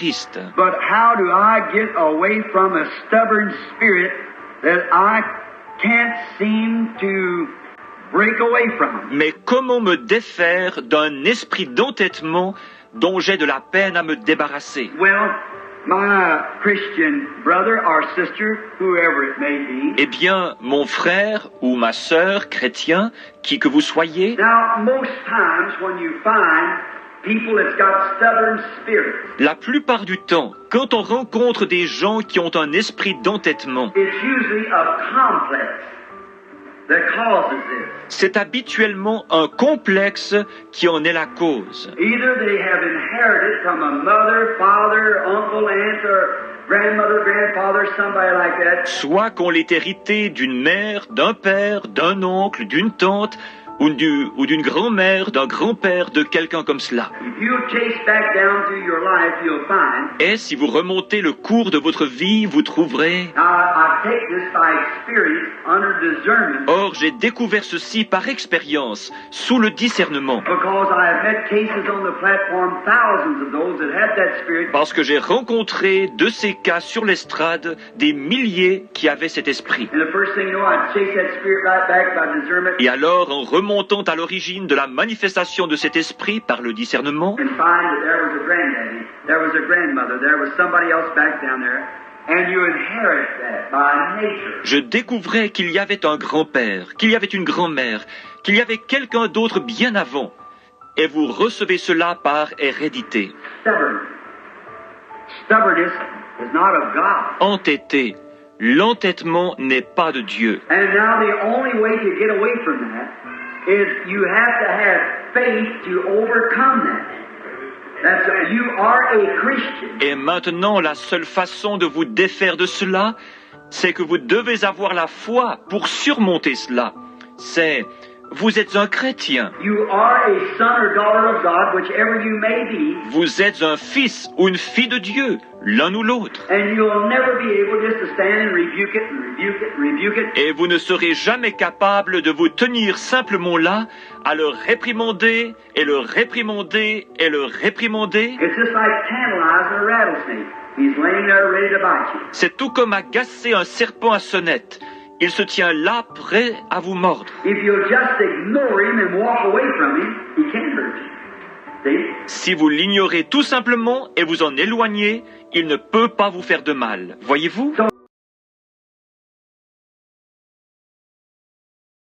Christ. But how do I get away from a stubborn spirit that I can't seem to break away from? Mais comment me défaire d'un esprit d'entêtement dont j'ai de la peine à me débarrasser? Well, my Christian brother or sister, whoever it may be. Eh bien, mon frère ou ma sœur chrétien, qui que vous soyez, Now, most times when you find people that's got stubborn spirits, la plupart du temps, quand on rencontre des gens qui ont un esprit d'entêtement, it's usually a complex that causes this. c'est habituellement un complexe qui en est la cause. Either they have inherited from a mother, father, uncle, aunt, or grandmother, grandfather, somebody like that. Soit qu'on l'ait hérité d'une mère, d'un père, d'un oncle, d'une tante, ou d'une grand-mère, d'un grand-père, de quelqu'un comme cela. If you chase back down through your life, you'll find. Et si vous remontez le cours de votre vie, vous trouverez... Now, I take this by experience under discernment. Or, j'ai découvert ceci par expérience, sous le discernement, Because I have met cases on the platform, thousands of those that had that spirit. parce que j'ai rencontré de ces cas sur l'estrade des milliers qui avaient cet esprit. And the first thing you know, I'd chase that spirit right back by discernment Et alors, en remontant à l'origine de la manifestation de cet esprit par le discernement, and find that there was a granddaddy, there was a grandmother, there was somebody else back down there, and you inherit that by nature. je découvrais qu'il y avait un grand-père, qu'il y avait une grand-mère, qu'il y avait quelqu'un d'autre bien avant, et vous recevez cela par hérédité. Stubborn. Stubbornness is not of God. Entêté, l'entêtement n'est pas de Dieu. And now the only way to get away from that is you have to have faith to overcome that. You are a Christian. Et maintenant, la seule façon de vous défaire de cela, c'est que vous devez avoir la foi pour surmonter cela. Vous êtes un chrétien. You are a son or daughter of God, whichever you may be. Vous êtes un fils ou une fille de Dieu, l'un ou l'autre. And you'll never be able just to stand and rebuke it and rebuke it and rebuke it. Et vous ne serez jamais capable de vous tenir simplement là, à le réprimander, et le réprimander, et le réprimander. It's just like tantalizing a rattlesnake. He's laying there ready to bite you. C'est tout comme agacer un serpent à sonnette. Il se tient là, prêt à vous mordre. If you'll just ignore him and walk away from him, he can't hurt you. See? Si vous l'ignorez tout simplement et vous en éloignez, il ne peut pas vous faire de mal. Voyez-vous ?